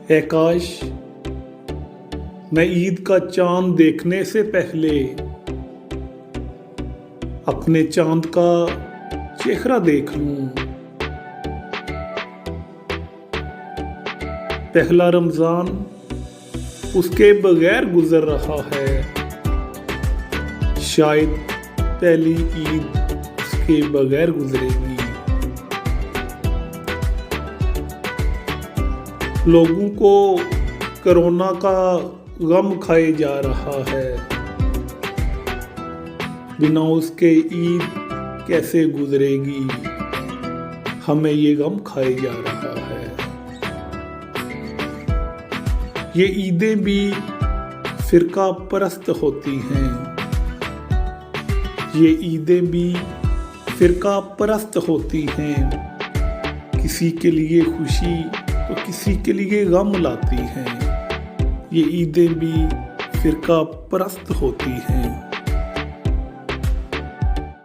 है काश मैं ईद का चांद देखने से पहले अपने चांद का चेहरा देख लूं। पहला रमजान उसके बगैर गुजर रहा है, शायद पहली ईद उसके बगैर गुजरेगी। लोगों को कोरोना का गम खाए जा रहा है, बिना उसके ईद कैसे गुजरेगी, हमें ये गम खाए जा रहा है। ये ईदें भी फिरका परस्त होती हैं, ये ईदें भी फिरका परस्त होती हैं। किसी के लिए खुशी तो किसी के लिए गम लाती हैं। ये ईदें भी फिरका परस्त होती हैं।